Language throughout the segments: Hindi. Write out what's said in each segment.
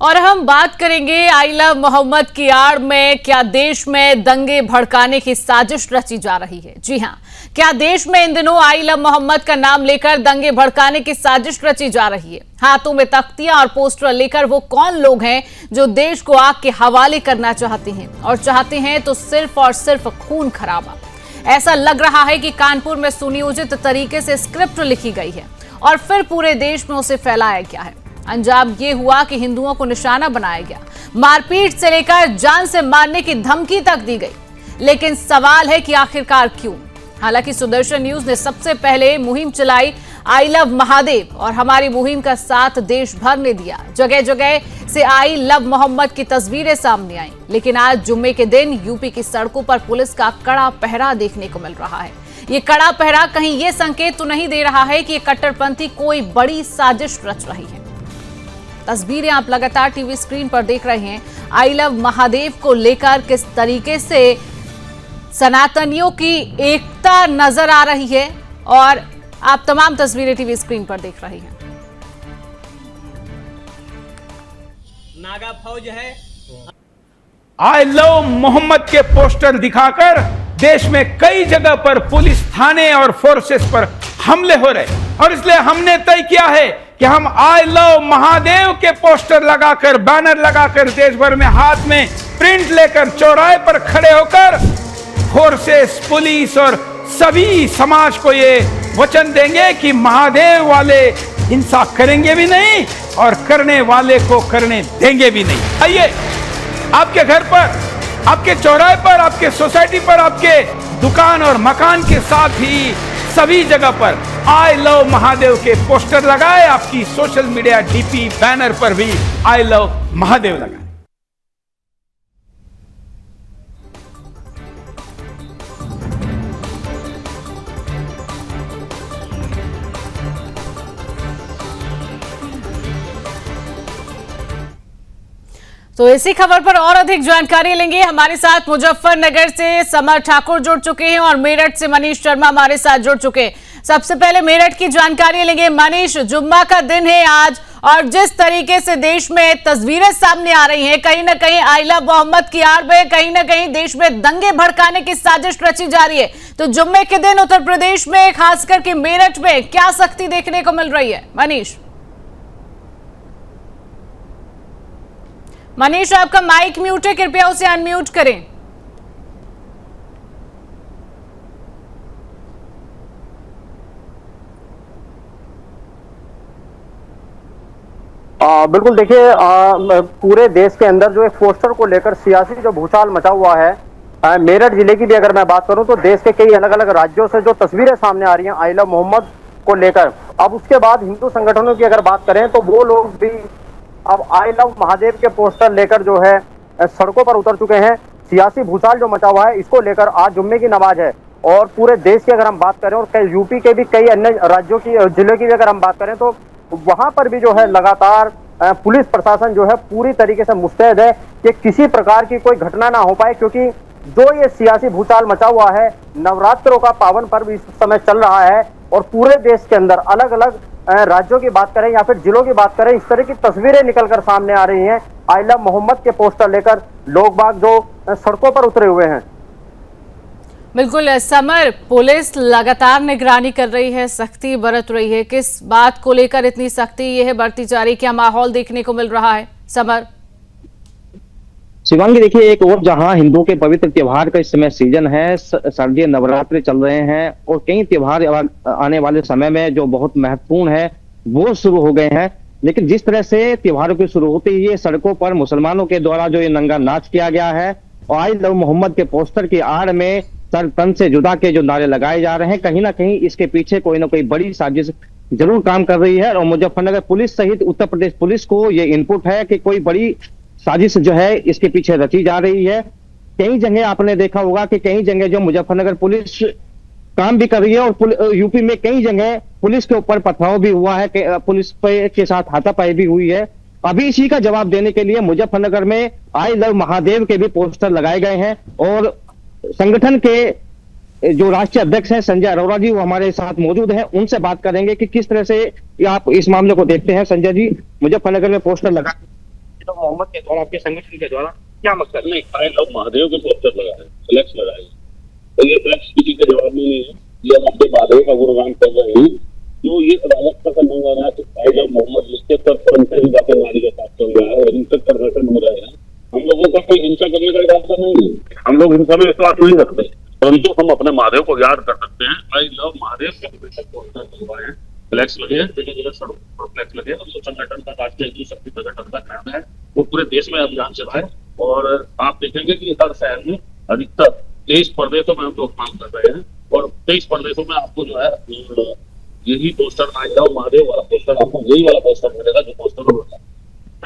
और हम बात करेंगे आई लव मोहम्मद की आड़ में क्या देश में दंगे भड़काने की साजिश रची जा रही है। जी हां, क्या देश में इन दिनों आई लव मोहम्मद का नाम लेकर दंगे भड़काने की साजिश रची जा रही है। हाथों में तख्तियां और पोस्टर लेकर वो कौन लोग हैं जो देश को आग के हवाले करना चाहते हैं, और चाहते हैं तो सिर्फ और सिर्फ खून खराबा। ऐसा लग रहा है कि कानपुर में सुनियोजित तरीके से स्क्रिप्ट लिखी गई है और फिर पूरे देश में उसे फैलाया गया है। अंजाम ये हुआ कि हिंदुओं को निशाना बनाया गया, मारपीट से लेकर जान से मारने की धमकी तक दी गई। लेकिन सवाल है कि आखिरकार क्यों। हालांकि सुदर्शन न्यूज ने सबसे पहले मुहिम चलाई आई लव महादेव, और हमारी मुहिम का साथ देश भर ने दिया। जगह जगह से आई लव मोहम्मद की तस्वीरें सामने आई। लेकिन आज जुम्मे के दिन यूपी की सड़कों पर पुलिस का कड़ा पहरा देखने को मिल रहा है। ये कड़ा पहरा कहीं ये संकेत तो नहीं दे रहा है कि ये कट्टरपंथी कोई बड़ी साजिश रच रही है। तस्वीरें आप लगातार टीवी स्क्रीन पर देख रहे हैं। आई लव महादेव को लेकर किस तरीके से सनातनियों की एकता नजर आ रही है, और आप तमाम तस्वीरें टीवी स्क्रीन पर देख रहे हैं। नागा फौज है। आई लव मोहम्मद के पोस्टर दिखाकर देश में कई जगह पर पुलिस थाने और फोर्सेस पर हमले हो रहे, और इसलिए हमने तय किया है कि हम आई लव महादेव के पोस्टर लगाकर, बैनर लगाकर, देश भर में हाथ में प्रिंट लेकर चौराहे पर खड़े होकर फोर्सेस, पुलिस और सभी समाज को ये वचन देंगे कि महादेव वाले हिंसा करेंगे भी नहीं और करने वाले को करने देंगे भी नहीं। आइए, आपके घर पर, आपके चौराहे पर, आपके सोसाइटी पर, आपके दुकान और मकान के साथ ही सभी जगह पर आई लव महादेव के पोस्टर लगाए। आपकी सोशल मीडिया डीपी बैनर पर भी आई लव महादेव लगाए। तो इसी खबर पर और अधिक जानकारी लेंगे। हमारे साथ मुजफ्फरनगर से समर ठाकुर जुड़ चुके हैं और मेरठ से मनीष शर्मा हमारे साथ जुड़ चुके हैं। सबसे पहले मेरठ की जानकारी लेंगे। मनीष, जुम्मा का दिन है आज, और जिस तरीके से देश में तस्वीरें सामने आ रही हैं, कहीं ना कहीं आई लव मोहम्मद की आड़ में कहीं ना कहीं देश में दंगे भड़काने की साजिश रची जा रही है। तो जुम्मे के दिन उत्तर प्रदेश में, खासकर के मेरठ में, क्या सख्ती देखने को मिल रही है? मनीष, आपका माइक म्यूट है, कृपया उसे अनम्यूट करें। बिल्कुल, देखिए, पूरे देश के अंदर जो एक पोस्टर को लेकर सियासी जो भूचाल मचा हुआ है, मेरठ जिले की भी अगर मैं बात करूं तो देश के कई अलग अलग राज्यों से जो तस्वीरें सामने आ रही हैं आई लव मोहम्मद को लेकर, अब उसके बाद हिंदू संगठनों की अगर बात करें तो वो लोग भी अब आई लव महादेव के पोस्टर लेकर जो है सड़कों पर उतर चुके हैं। सियासी भूचाल जो मचा हुआ है, इसको लेकर आज जुम्मे की नमाज है, और पूरे देश की अगर हम बात करें और कई यूपी के भी कई अन्य राज्यों की, जिले की भी अगर हम बात करें तो वहां पर भी जो है लगातार पुलिस प्रशासन जो है पूरी तरीके से मुस्तैद है कि किसी प्रकार की कोई घटना ना हो पाए, क्योंकि जो ये सियासी भूचाल मचा हुआ है, नवरात्रों का पावन पर्व इस समय चल रहा है और पूरे देश के अंदर अलग अलग राज्यों की बात करें या फिर जिलों की बात करें, इस तरह की तस्वीरें निकलकर सामने आ रही हैं। आई लव मोहम्मद के पोस्टर लेकर लोग बाग जो सड़कों पर उतरे हुए हैं। बिल्कुल समर, पुलिस लगातार निगरानी कर रही है, सख्ती बरत रही है। किस बात को लेकर इतनी सख्ती ये है बरती जा रही, क्या माहौल देखने को मिल रहा है? समर। शिवांगी, देखिए, एक और जहां हिंदुओं के पवित्र त्योहार का इस समय सीजन है, शारदीय नवरात्रि चल रहे हैं और कई त्योहार आने वाले समय में जो बहुत महत्वपूर्ण है वो शुरू हो गए हैं। लेकिन जिस तरह से त्योहारों की शुरू होते ही ये सड़कों पर मुसलमानों के द्वारा जो ये नंगा नाच किया गया है और आई लव मोहम्मद के पोस्टर की आड़ में सर तन से जुदा के जो नारे लगाए जा रहे हैं, कहीं ना कहीं इसके पीछे कोई ना कोई बड़ी साजिश जरूर काम कर रही है। और मुजफ्फरनगर पुलिस सहित उत्तर प्रदेश पुलिस को ये इनपुट है कि कोई बड़ी साजिश जो है इसके पीछे रची जा रही है। कई जगह आपने देखा होगा कि कई जगह जो मुजफ्फरनगर पुलिस काम भी कर रही है, और यूपी में कई जगह पुलिस के ऊपर पथराव भी हुआ है, पुलिस के साथ हाथापाई भी हुई है। अभी इसी का जवाब देने के लिए मुजफ्फरनगर में आई लव महादेव के भी पोस्टर लगाए गए हैं, और संगठन के जो राष्ट्रीय अध्यक्ष हैं संजय अरोड़ा जी, वो हमारे साथ मौजूद हैं। उनसे बात करेंगे कि किस तरह से आप इस मामले को देखते हैं। संजय जी, मुजफ्फरनगर में पोस्टर लगा मोहम्मद के द्वारा, आपके संगठन के द्वारा क्या मकसद? नहीं, आई लव महादेव के पोस्टर लगाए, फ्लैक्स लगाए, तो ये फ्लैक्स किसी के जवाब में नहीं है। ये हम अपने महादेव का गुणगान कर रहे हैं। जो ये अदालत का नहीं हो रहा है, तो आई लव मोहम्मद जिसके तब पंचायत ही जाकर नारी का साथ चल रहा है और हिंसक प्रदर्शन हो रहे हैं। हम लोगों का कोई हिंसा करने का इरादा नहीं है, हम लोग हिंसा में विश्वास नहीं रखते, परंतु हम अपने महादेव को याद कर सकते हैं। आई लव महादेव के पोस्टर लगवाए हैं, फ्लैक्स लगे हैं, जगह जगह सड़कों पर फ्लैक्स लगे हैं। और संगठन का राष्ट्रीय हिंदू शक्ति संगठन का काम है वो पूरे देश में अभियान चलाए। और आप देखेंगे कि हर शहर में अधिकतर 23 प्रदेशों में हम लोग काम कर रहे हैं और 23 प्रदेशों में आपको जो है यही पोस्टर आई लव महादेव वाला पोस्टर, आपको यही वाला पोस्टर मिलेगा जो पोस्टर होगा।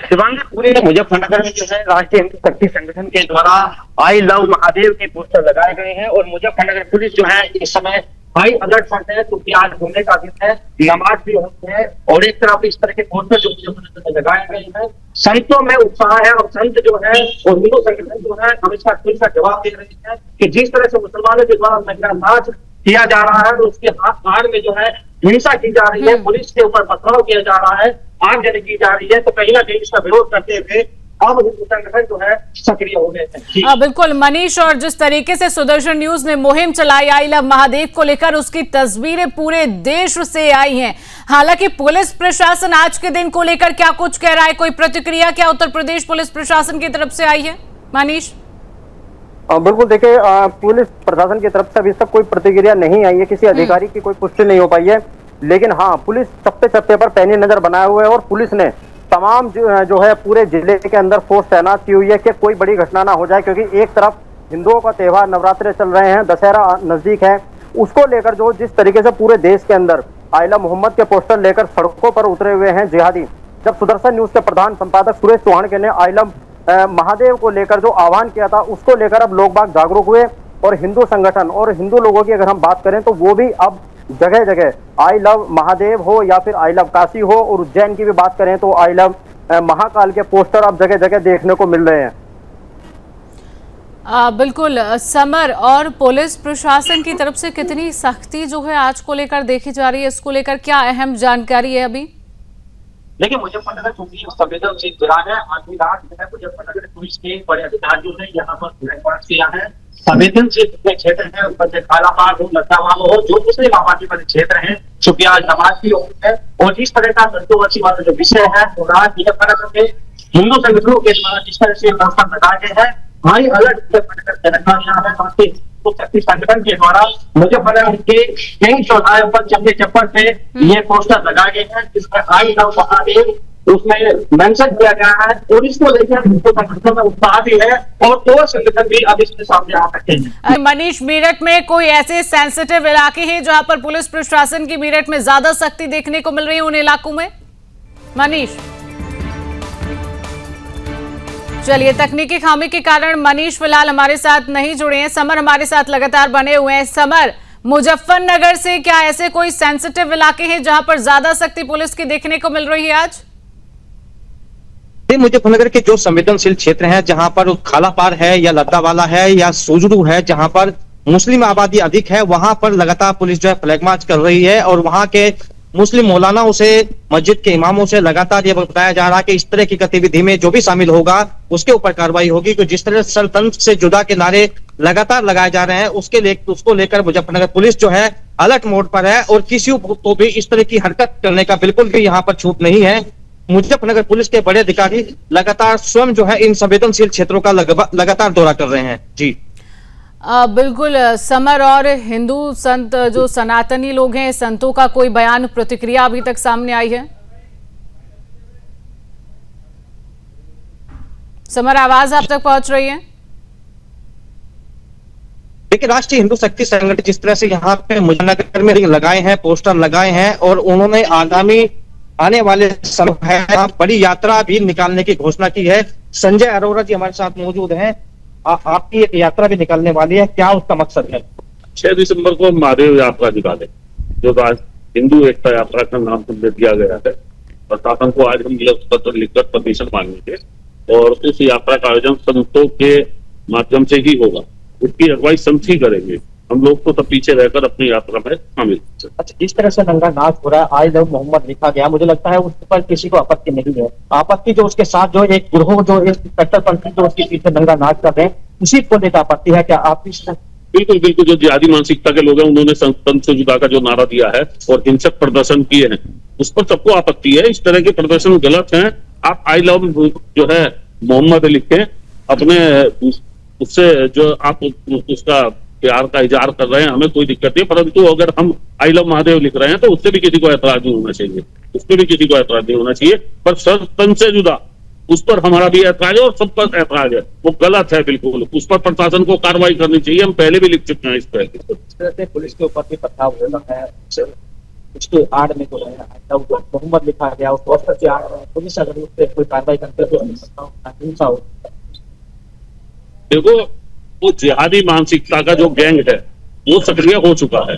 शिवांगी, पूरे मुजफ्फरनगर में जो है राष्ट्रीय हिंदू शक्ति संगठन के द्वारा आई लव महादेव के पोस्टर लगाए गए हैं और मुजफ्फरनगर पुलिस जो है इस समय हाई अलर्ट पर है, क्योंकि आज घूमने का दिन है, नमाज भी होती है और एक तरफ इस तरह के पोस्टर जो मुजफ्फरनगर में लगाए गए हैं, संतों में उत्साह है। और संत जो है और हिंदू संगठन जो है हमेशा पुलिस का जवाब दे रहे हैं कि जिस तरह से मुसलमानों के द्वारा नजरअंदाज किया जा रहा है, उसके आड़ में जो है हिंसा की जा रही है, पुलिस के ऊपर पथराव किया जा रहा है, आगजनी की जा रही है, तो कहीं ना कहीं इसका विरोध करते हुए अब हिंदू संगठन जो है सक्रिय हो गए हैं। बिल्कुल मनीष, और जिस तरीके से सुदर्शन न्यूज ने मुहिम चलाई आई लव महादेव को लेकर, उसकी तस्वीरें पूरे देश से आई हैं। हालांकि पुलिस प्रशासन आज के दिन को लेकर क्या कुछ कह रहा है, कोई प्रतिक्रिया क्या उत्तर प्रदेश पुलिस प्रशासन की तरफ से आई है मनीष? बिल्कुल, देखिए पुलिस प्रशासन की तरफ से अभी तक कोई प्रतिक्रिया नहीं आई है, किसी अधिकारी की कोई पुष्टि नहीं हो पाई है। लेकिन हाँ, पुलिस चप्पे चप्पे पर पैनी नजर बनाए हुए है और पुलिस ने तमाम जो है पूरे जिले के अंदर फोर्स तैनात की हुई है कि कोई बड़ी घटना ना हो जाए, क्योंकि एक तरफ हिंदुओं का त्योहार नवरात्रे चल रहे हैं, दशहरा नजदीक है, उसको लेकर जो जिस तरीके से पूरे देश के अंदर आई लव मोहम्मद के पोस्टर लेकर सड़कों पर उतरे हुए हैं जिहादी। जब सुदर्शन न्यूज के प्रधान संपादक सुरेश चौहान ने आई लव महादेव को लेकर जो आह्वान किया था, उसको लेकर अब लोग बाग जागरूक हुए और हिंदू संगठन और हिंदू लोगों की अगर हम बात करें तो वो भी अब जगह जगह आई लव महादेव हो या फिर आई लव काशी हो, और उज्जैन की भी बात करें तो आई लव महाकाल के पोस्टर अब जगह जगह देखने को मिल रहे हैं। बिल्कुल समर, और पुलिस प्रशासन की तरफ से कितनी सख्ती जो है आज को लेकर देखी जा रही है, इसको लेकर क्या अहम जानकारी है अभी? देखिए, मुजफ्फरनगर चूंकि संवेदनशील जिला है, आधी रात जो है मुजफ्फरनगर पुलिस के बड़े अधिकारियों ने यहाँ पर फ्लैग किया है। संवेदनशील जितने क्षेत्र है उन पर कालापार हो, लद्दावाल हो, जो मुस्लिम आबादी वाले क्षेत्र है, चूंकि आज नमाज भी होती है और इस तरह का कंट्रोवर्सी वाला जो विषय है और आज मुजफ्फरनगर में हिंदू संगठनों के द्वारा जिस तरह से पोस्टर लगाए गए हैं, हाई अलर्ट मुजफ्फरनगर शक्ति संगठन के द्वारा मुजफ्फरनगर के कई चौराहे पर चप्पे चप्पल पे ये पोस्टर लगाए गए हैं, जिसमें आई लव महादेव उसमें मेंशन किया गया है और इसको लेकर हिंदू संगठन में उत्साह भी है और संगठन भी अब इसके सामने आ सकते हैं। मनीष, मेरठ में कोई ऐसे सेंसिटिव इलाके हैं जहां पर पुलिस प्रशासन की मेरठ में ज्यादा सख्ती देखने को मिल रही है उन इलाकों में? मनीष, चलिए, तकनीकी खामी के कारण मनीष फिलहाल हमारे साथ नहीं जुड़े हैं। समर हमारे साथ लगातार बने हुए हैं। समर, मुजफ्फरनगर से क्या ऐसे कोई सेंसिटिव इलाके हैं जहां पर ज्यादा सख्ती पुलिस की देखने को मिल रही है आज? मुजफ्फरनगर के जो संवेदनशील क्षेत्र हैं, जहां पर खालापार है या लद्दावाला है या सुजरू है, जहां पर मुस्लिम आबादी अधिक है, वहां पर लगातार पुलिस जो है फ्लैग मार्च कर रही है और वहां के मुस्लिम मौलानाओं से, मस्जिद के इमामों से लगातार यह बताया जा रहा है कि इस तरह की गतिविधि में जो भी शामिल होगा उसके ऊपर कार्रवाई होगी। कि जिस तरह सल्तनत से जुदा के नारे लगातार लगाए जा रहे हैं उसको लेकर मुजफ्फरनगर पुलिस जो है अलर्ट मोड पर है और किसी को भी इस तरह की हरकत करने का बिल्कुल भी यहाँ पर छूट नहीं है। मुजफ्फरनगर पुलिस के बड़े अधिकारी लगातार स्वयं जो है इन संवेदनशील क्षेत्रों का लगातार दौरा कर रहे हैं। जी बिल्कुल समर, और हिंदू संत जो सनातनी लोग हैं, संतों का कोई बयान, प्रतिक्रिया अभी तक सामने आई है? समर, आवाज आप तक पहुंच रही है? देखिए, राष्ट्रीय हिंदू शक्ति संगठन जिस तरह से यहाँ पे मुजफ्फरनगर में लगाए हैं, पोस्टर लगाए हैं और उन्होंने आगामी आने वाले समय है बड़ी यात्रा भी निकालने की घोषणा की है। संजय अरोरा जी हमारे साथ मौजूद हैं। आपकी एक यात्रा भी निकालने वाली है, क्या उसका मकसद है? 6 दिसंबर को महादेव यात्रा निकाले, जो आज हिंदू एकता यात्रा का नाम दिया गया है। प्रशासन को आज हम पत्र लिखकर परमिशन मांगेंगे और उस यात्रा का आयोजन संतों के माध्यम से ही होगा। उसकी अगुवाई संत ही करेंगे। हम लोग तो तब पीछे रहकर अपनी यात्रा में शामिल। अच्छा, जिस तरह से नंगा नाच हो रहा है, आई लव मोहम्मद लिखा गया, मुझे लगता है उस पर किसी को आपत्ति नहीं है। आपत्ति जो उसके साथ जो एक गिरोह जो एक कट्टरपंथी जो उसके पीछे नंगा नाच कर रहे हैं, उसी को लेकर आपत्ति है क्या आप इस? बिल्कुल बिल्कुल, जो जिहादी मानसिकता के लोग हैं उन्होंने तन से जुदा का जो नारा दिया है और हिंसक प्रदर्शन किए हैं, उस पर सबको आपत्ति है। इस तरह के प्रदर्शन गलत हैं। आप आई लव जो है मोहम्मद लिखें अपने, उससे जो आप उसका प्यार का इजहार कर रहे हैं, हमें कोई दिक्कत नहीं, परंतु अगर हम आई लव महादेव लिख रहे हैं तो उससे भी किसी को ऐतराज नहीं होना चाहिए, उस पर भी किसी को ऐतराज नहीं होना चाहिए। पर सर तन से जुदा उस पर हमारा भी ऐतराज है और सब पर ऐतराज है, वो गलत है बिल्कुल। उस पर प्रशासन को कार्रवाई करनी चाहिए, हम पहले भी लिख चुके हैं इस पर। पुलिस के ऊपर भी पथराव हो रहा है, उसके आड़ में जो है मोहम्मद लिखा गया, उस पोस्टर के आड़ में पुलिस अगर उस पर कोई कार्रवाई करते तो हिंसा हो। देखो, वो जिहादी मानसिकता का जो गैंग है वो सक्रिय हो चुका है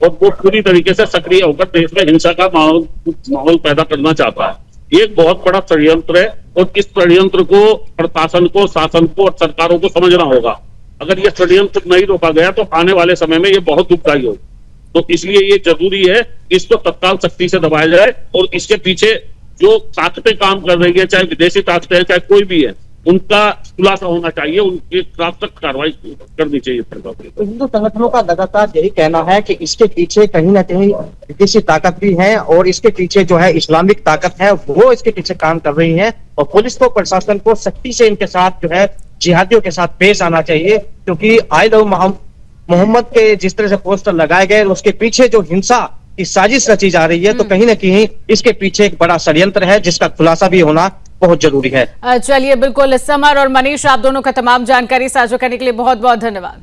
और वो पूरी तरीके से सक्रिय होकर देश में हिंसा का माहौल पैदा करना चाहता है। ये एक बहुत बड़ा षड्यंत्र है और इस षड्यंत्र को प्रशासन को, शासन को और सरकारों को समझना होगा। अगर ये षड्यंत्र नहीं रोका गया तो आने वाले समय में ये बहुत दुखदायी होगा। तो इसलिए ये जरूरी है कि इसको तत्काल सख्ती से दबाया जाए और इसके पीछे जो ताकतें काम कर रही है, चाहे विदेशी ताकतें हैं चाहे कोई भी है, उनका खुलासा होना चाहिए, उनके खिलाफ तक कार्रवाई करनी चाहिए सरकार को। तो हिंदू संगठनों का लगातार यही कहना है कि इसके पीछे कहीं ना कहीं विदेशी ताकत भी है और इसके पीछे जो है इस्लामिक ताकत है वो इसके पीछे काम कर रही है और पुलिस को, प्रशासन को सख्ती से इनके साथ जो है जिहादियों के साथ पेश आना चाहिए, क्योंकि आई लव मोहम्मद के जिस तरह से पोस्टर लगाए गए उसके पीछे जो हिंसा की साजिश रची जा रही है, तो कहीं ना कहीं इसके पीछे एक बड़ा षड्यंत्र है जिसका खुलासा भी होना बहुत जरूरी है। चलिए, बिल्कुल। समर और मनीष, आप दोनों का तमाम जानकारी साझा करने के लिए बहुत बहुत धन्यवाद।